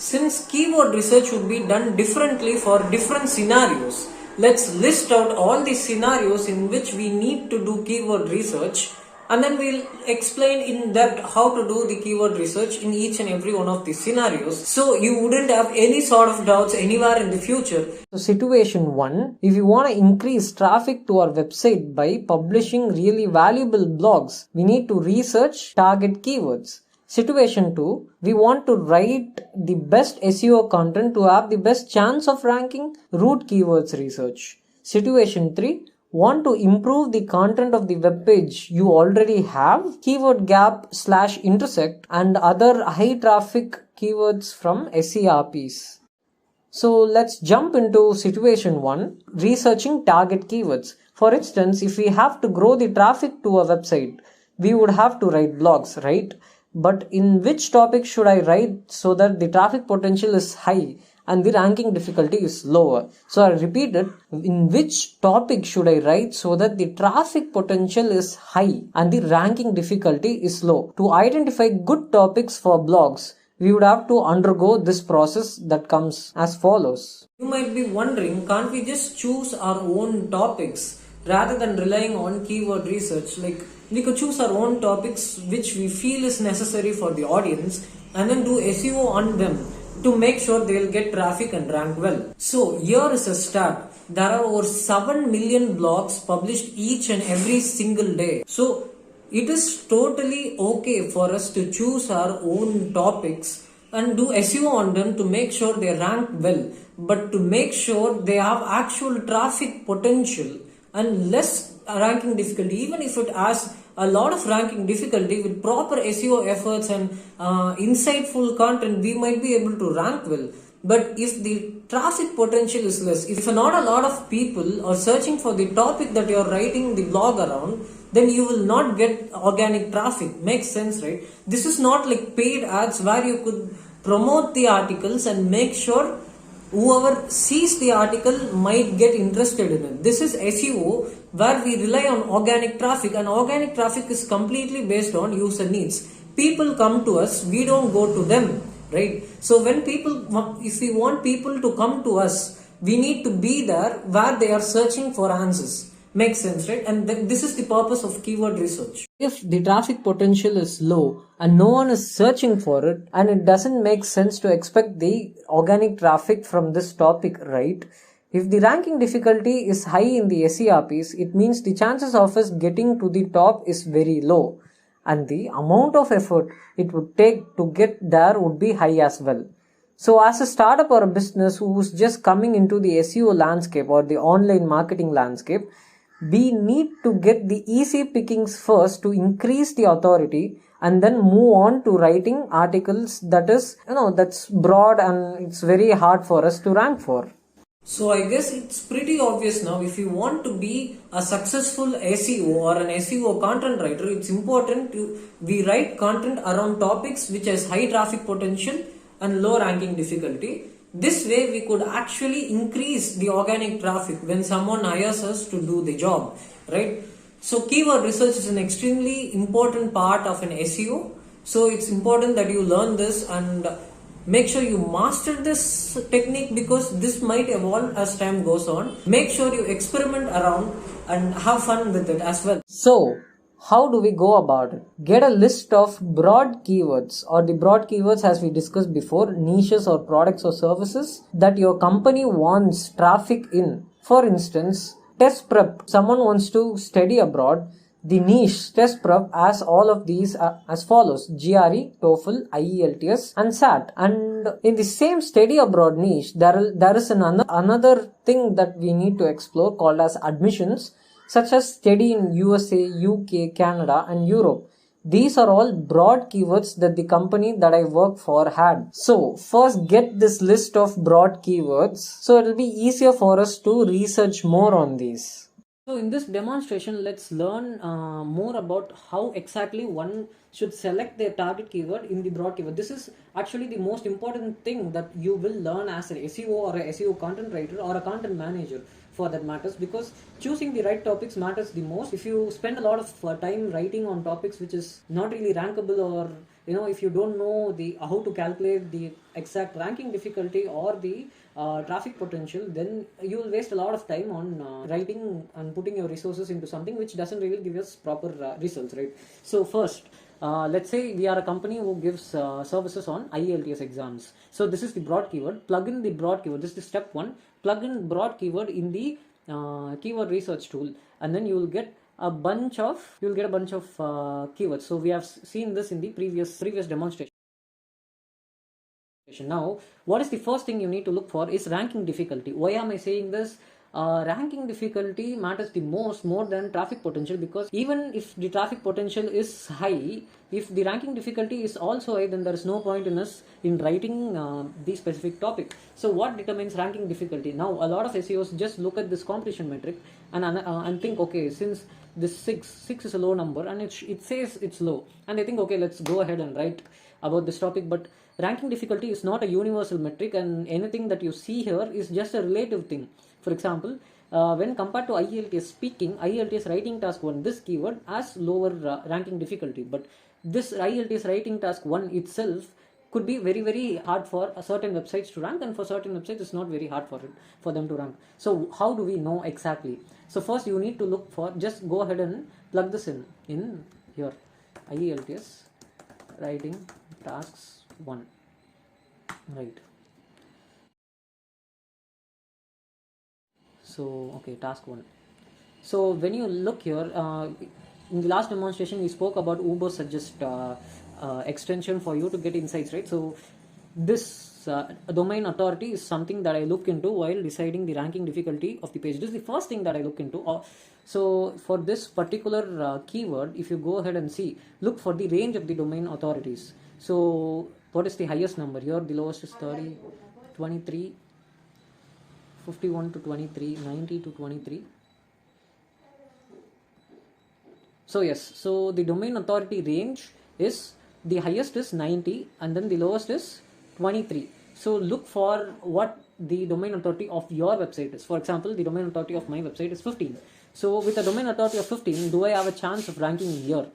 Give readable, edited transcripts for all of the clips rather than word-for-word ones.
Since keyword research would be done differently for different scenarios, let's list out all the scenarios in which we need to do keyword research, and then we'll explain in depth how to do the keyword research in each and every one of these scenarios, so you wouldn't have any sort of doubts anywhere in the future. So situation 1, if you want to increase traffic to our website by publishing really valuable blogs, we need to research target keywords. Situation 2, we want to write the best SEO content to have the best chance of ranking, root keywords research. Situation 3, want to improve the content of the web page you already have, keyword gap / intersect and other high traffic keywords from SERPs. So let's jump into situation 1, researching target keywords. For instance, if we have to grow the traffic to a website, we would have to write blogs, right? But in which topic should I write so that the traffic potential is high and the ranking difficulty is lower? So I repeat it, in which topic should I write so that the traffic potential is high and the ranking difficulty is low? To identify good topics for blogs, we would have to undergo this process that comes as follows. You might be wondering, can't we just choose our own topics rather than relying on keyword research? Like, we could choose our own topics which we feel is necessary for the audience and then do SEO on them to make sure they'll get traffic and rank well. So here is a stat. There are over 7 million blogs published each and every single day. So it is totally okay for us to choose our own topics and do SEO on them to make sure they rank well, but to make sure they have actual traffic potential and less ranking difficulty. Even if it has a lot of ranking difficulty, with proper SEO efforts and insightful content, we might be able to rank well. But if the traffic potential is less, if not a lot of people are searching for the topic that you are writing the blog around, then you will not get organic traffic. Makes sense, right? This is not like paid ads where you could promote the articles and make sure whoever sees the article might get interested in it. This is SEO where we rely on organic traffic, and organic traffic is completely based on user needs. People come to us, we don't go to them, right? So if we want people to come to us, we need to be there where they are searching for answers. Makes sense, right? And this is the purpose of keyword research. If the traffic potential is low and no one is searching for it, and it doesn't make sense to expect the organic traffic from this topic, right? If the ranking difficulty is high in the SERPs, it means the chances of us getting to the top is very low, and the amount of effort it would take to get there would be high as well. So as a startup or a business who's just coming into the SEO landscape or the online marketing landscape, we need to get the easy pickings first to increase the authority, and then move on to writing articles that's broad and it's very hard for us to rank for. So I guess it's pretty obvious now, if you want to be a successful SEO or an SEO content writer, it's important we write content around topics which has high traffic potential and low ranking difficulty. This way we could actually increase the organic traffic when someone hires us to do the job, right? So keyword research is an extremely important part of an SEO. So it's important that you learn this and make sure you master this technique, because this might evolve as time goes on. Make sure you experiment around and have fun with it as well. So how do we go about it? Get a list of broad keywords, or the broad keywords as we discussed before, niches or products or services that your company wants traffic in. For instance, test prep. Someone wants to study abroad. The niche test prep has all of these as follows: GRE, TOEFL, IELTS and SAT. And in the same study abroad niche, there is another thing that we need to explore called as admissions, such as study in USA, UK, Canada and Europe. These are all broad keywords that the company that I work for had. So first get this list of broad keywords so it will be easier for us to research more on these. So in this demonstration, let's learn more about how exactly one should select their target keyword in the broad keyword. This is actually the most important thing that you will learn as an SEO or a SEO content writer or a content manager, for that matters, because choosing the right topics matters the most. If you spend a lot of time writing on topics which is not really rankable or if you don't know the how to calculate the exact ranking difficulty or the traffic potential, then you will waste a lot of time on writing and putting your resources into something which doesn't really give us proper results, right? So first, let's say we are a company who gives services on IELTS exams. So this is the broad keyword. Plug in the broad keyword. This is step 1. Plug in broad keyword in the keyword research tool, and then you will get a bunch of keywords. So we have seen this in the previous demonstration. Now, what is the first thing you need to look for is ranking difficulty. Why am I saying this? Ranking difficulty matters the most, more than traffic potential, because even if the traffic potential is high, if the ranking difficulty is also high, then there is no point in us in writing the specific topic. So what determines ranking difficulty? Now, a lot of SEOs just look at this completion metric and think, okay, since this 6 is a low number and it says it's low, and they think, okay, let's go ahead and write about this topic. But ranking difficulty is not a universal metric, and anything that you see here is just a relative thing. For example, when compared to IELTS speaking, IELTS writing task 1, this keyword has lower ranking difficulty, but this IELTS writing task 1 itself could be very, very hard for certain websites to rank, and for certain websites it's not very hard for them to rank. So how do we know exactly? So first you need to look for, just go ahead and plug this in here, IELTS writing tasks 1, right? So okay, task 1. So when you look here, in the last demonstration we spoke about Ubersuggest extension for you to get insights, right? So this domain authority is something that I look into while deciding the ranking difficulty of the page. This is the first thing that I look into. So for this particular keyword, if you go ahead and see, look for the range of the domain authorities. So what is the highest number here? The lowest is 30, 23, 51 to 23, 90 to 23. So yes, so the domain authority range is, the highest is 90 and then the lowest is 23. So look for what the domain authority of your website is. For example, the domain authority of my website is 15. So with a domain authority of 15, do I have a chance of ranking here?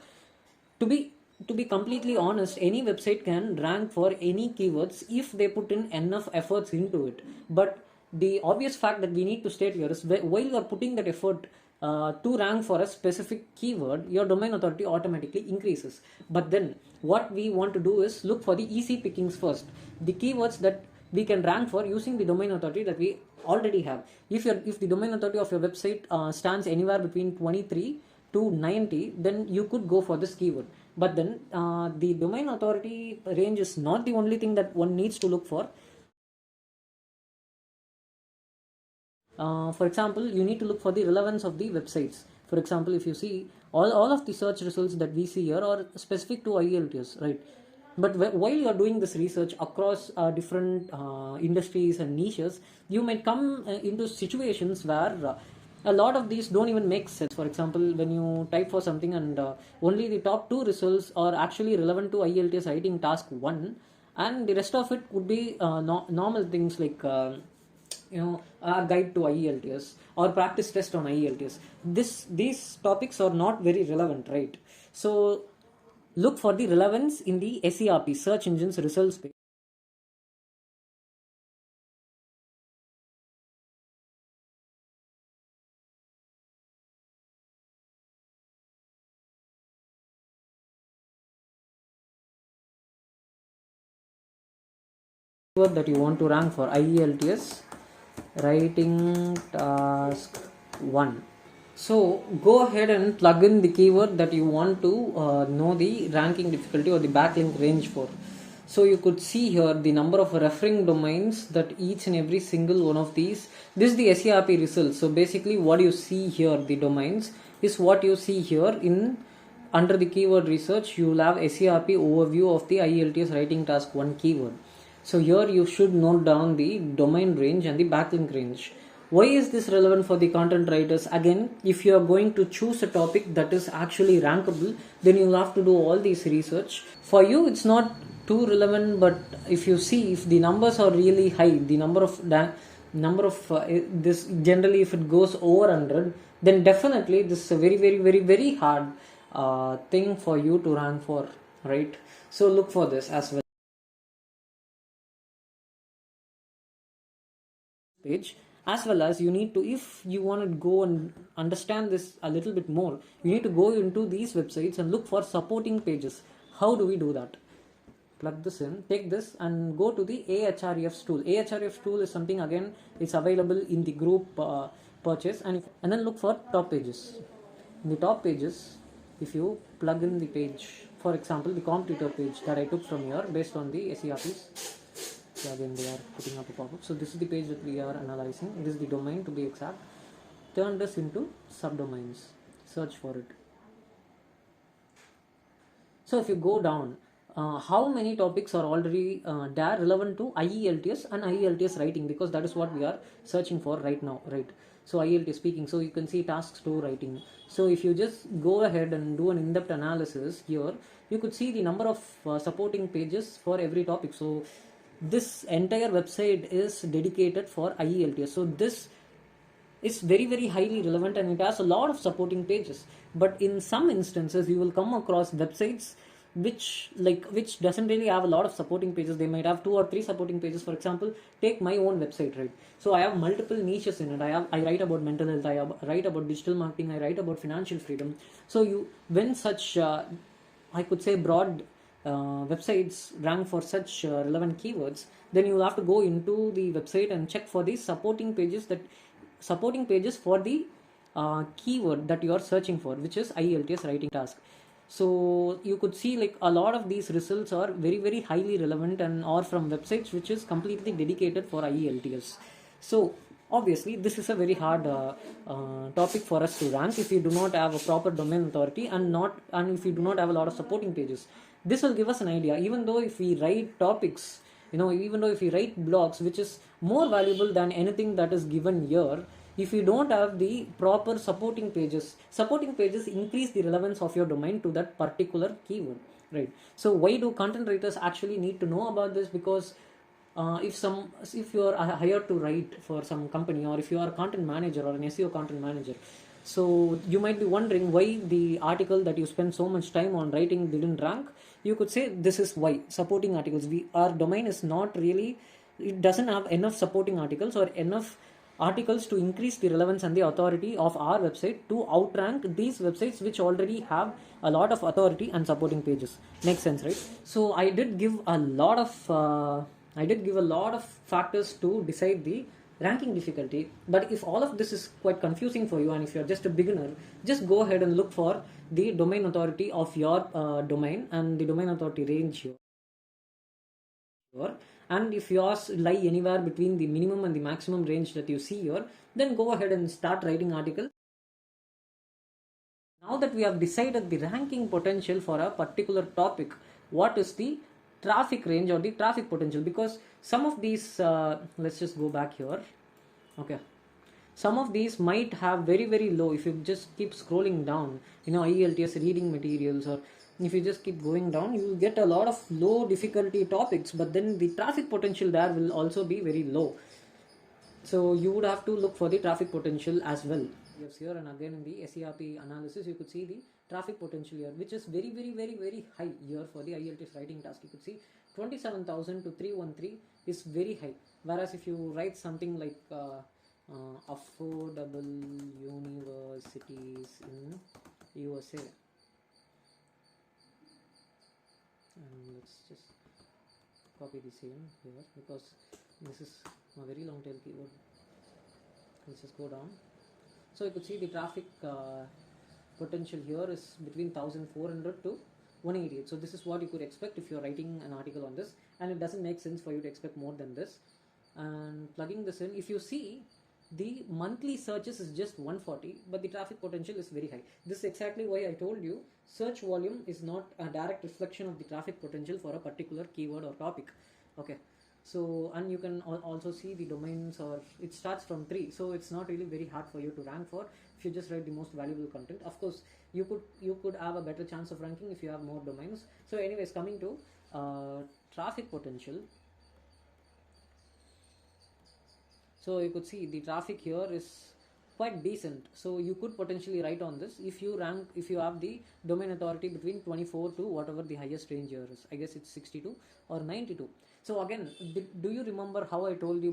To be completely honest, any website can rank for any keywords if they put in enough efforts into it. But the obvious fact that we need to state here is, while you are putting that effort to rank for a specific keyword, your domain authority automatically increases. But then what we want to do is look for the easy pickings first, the keywords that we can rank for using the domain authority that we already have. If the domain authority of your website stands anywhere between 23 to 90, then you could go for this keyword. But then the domain authority range is not the only thing that one needs to look for. For example, you need to look for the relevance of the websites. For example, if you see, all of the search results that we see here are specific to IELTS, right? But while you are doing this research across different industries and niches, you might come into situations where a lot of these don't even make sense. For example, when you type for something and only the top 2 results are actually relevant to IELTS writing task 1, and the rest of it would be normal things like a guide to IELTS or practice test on IELTS. These topics are not very relevant, right? So look for the relevance in the SERP, search engines results page. That you want to rank for IELTS writing task 1. So go ahead and plug in the keyword that you want to know the ranking difficulty or the backlink range for. So you could see here the number of referring domains that each and every single one of these. This is the SERP results. So basically what you see here, the domains, is what you see here in under the keyword research. You will have SERP overview of the IELTS writing task 1 keyword. So here you should note down the domain range and the backlink range. Why is this relevant for the content writers? Again, if you are going to choose a topic that is actually rankable, then you will have to do all this research. For you, it's not too relevant, but if you see, if the numbers are really high, the number of this, generally if it goes over 100, then definitely this is a very, very, very, very hard thing for you to rank for. right? So look for this as well. Page, as well as you need to, if you want to go and understand this a little bit more, you need to go into these websites and look for supporting pages. How do we do that? Plug this in, take this and go to the Ahrefs tool. Ahrefs tool is something, again, it's available in the group purchase, and then look for top pages. In the top pages, if you plug in the page, for example the competitor page that I took from here based on the SERPs. So again they are putting up a pop-up. So this is the page that we are analyzing. This is the domain to be exact. Turn this into subdomains. Search for it. So if you go down, how many topics are already there relevant to IELTS and IELTS writing, because that is what we are searching for right now, right? So IELTS speaking, so you can see tasks to writing. So if you just go ahead and do an in-depth analysis here, you could see the number of supporting pages for every topic. So this entire website is dedicated for IELTS. So this is very very highly relevant and it has a lot of supporting pages. But in some instances you will come across websites which doesn't really have a lot of supporting pages. They might have 2 or 3 supporting pages. For example, take my own website, right? So I have multiple niches in it. I write about mental health, I write about digital marketing, I write about financial freedom. So when such I could say broad websites rank for such relevant keywords, then you will have to go into the website and check for the supporting pages for the keyword that you are searching for, which is IELTS writing task. So you could see like a lot of these results are very very highly relevant and are from websites which is completely dedicated for IELTS. So obviously this is a very hard topic for us to rank if you do not have a proper domain authority and if you do not have a lot of supporting pages. This will give us an idea. Even though if we write topics, even though if we write blogs, which is more valuable than anything that is given here, if you don't have the proper supporting pages increase the relevance of your domain to that particular keyword, right? So why do content writers actually need to know about this? Because if you are hired to write for some company, or if you are a content manager or an SEO content manager, so you might be wondering why the article that you spend so much time on writing didn't rank. You could say this is why. Supporting articles, our domain is not really, it doesn't have enough supporting articles or enough articles to increase the relevance and the authority of our website to outrank these websites which already have a lot of authority and supporting pages. Makes sense, right? So I did give a lot of factors to decide the ranking difficulty. But if all of this is quite confusing for you and if you're just a beginner, just go ahead and look for the domain authority of your domain and the domain authority range here. And if yours lie anywhere between the minimum and the maximum range that you see here, then go ahead and start writing articles. Now that we have decided the ranking potential for a particular topic, what is the traffic range or the traffic potential? Because some of these, let's just go back here. Okay. Some of these might have very very low. If you just keep scrolling down, IELTS reading materials, or if you just keep going down, you will get a lot of low difficulty topics, but then the traffic potential there will also be very low. So you would have to look for the traffic potential as well. Yes, here and again in the SERP analysis, you could see the traffic potential here, which is very very very very high here for the IELTS writing task. You could see 27,000 to 313 is very high. Whereas if you write something like affordable universities in USA, and let's just copy the same here because this is a very long tail keyword. Let's just go down. So you could see the traffic potential here is between 1400 to 188. So this is what you could expect if you're writing an article on this, and it doesn't make sense for you to expect more than this. And plugging this in, if you see, the monthly searches is just 140, but the traffic potential is very high. This is exactly why I told you search volume is not a direct reflection of the traffic potential for a particular keyword or topic. Okay. So, and you can also see the domains, or it starts from 3, so it's not really very hard for you to rank for if you just write the most valuable content. Of course, you could have a better chance of ranking if you have more domains. So anyways, coming to traffic potential. So you could see the traffic here is quite decent. So you could potentially write on this if you rank, if you have the domain authority between 24 to whatever the highest range here is. I guess it's 62 or 92. So again, do you remember how I told you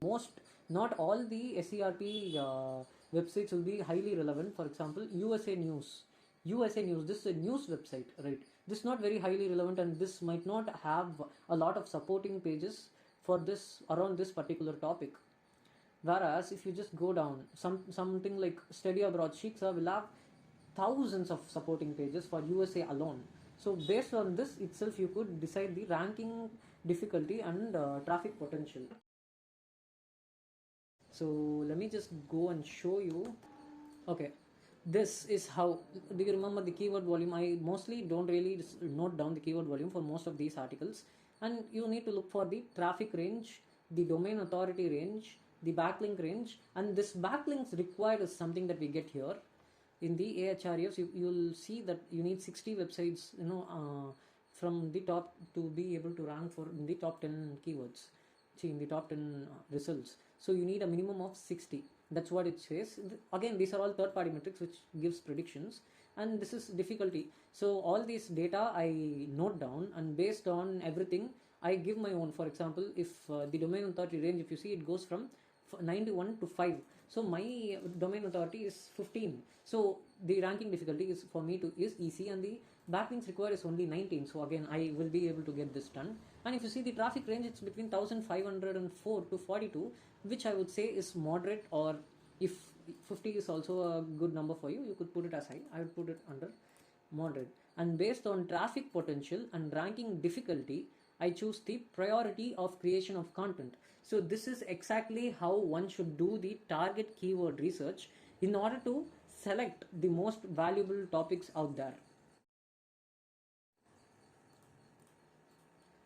not all the SERP websites will be highly relevant? For example, USA News, this is a news website, right? This is not very highly relevant, and this might not have a lot of supporting pages for this around this particular topic. Whereas if you just go down, something like Study Abroad Shiksha will have thousands of supporting pages for USA alone. So based on this itself, you could decide the ranking difficulty and traffic potential. So let me just go and show you. Okay, this is how. Do you remember the keyword volume? I mostly don't really note down the keyword volume for most of these articles, and you need to look for the traffic range, the domain authority range, the backlink range, and this backlinks required is something that we get here in the Ahrefs. You'll see that you need 60 websites, from the top to be able to rank for in the top 10 keywords. See, in the top 10 results, so you need a minimum of 60. That's what it says. Again, these are all third party metrics which gives predictions, and this is difficulty. So all these data I note down, and based on everything I give my own. For example, if the domain authority range, if you see, it goes from 91 to 5, so my domain authority is 15, so the ranking difficulty is for me to is easy, and the backlinks required is only 19. So again, I will be able to get this done. And if you see the traffic range, it's between 1504 to 42, which I would say is moderate, or if 50 is also a good number for you, you could put it as high. I would put it under moderate. And based on traffic potential and ranking difficulty, I choose the priority of creation of content. So this is exactly how one should do the target keyword research in order to select the most valuable topics out there.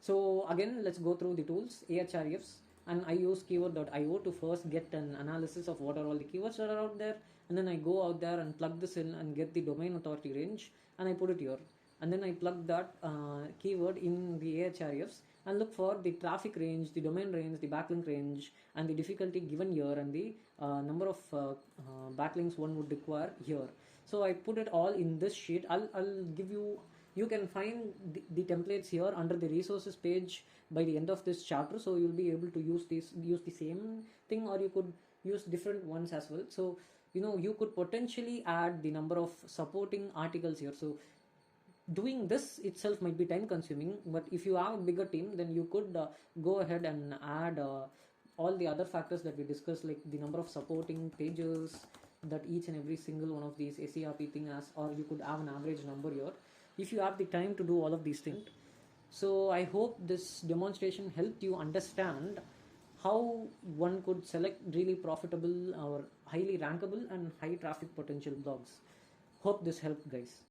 So again, let's go through the tools, Ahrefs, and I use keyword.io to first get an analysis of what are all the keywords that are out there, and then I go out there and plug this in and get the domain authority range, and I put it here, and then I plug that keyword in the Ahrefs and look for the traffic range, the domain range, the backlink range, and the difficulty given here, and the number of backlinks one would require here. So I put it all in this sheet. I'll give you. You can find the templates here under the resources page by the end of this chapter, so you'll be able to use the same thing, or you could use different ones as well. So you could potentially add the number of supporting articles here. So doing this itself might be time consuming, but if you have a bigger team, then you could go ahead and add all the other factors that we discussed, like the number of supporting pages that each and every single one of these SERP thing has, or you could have an average number here if you have the time to do all of these things. So I hope this demonstration helped you understand how one could select really profitable or highly rankable and high traffic potential blogs. Hope this helped, guys.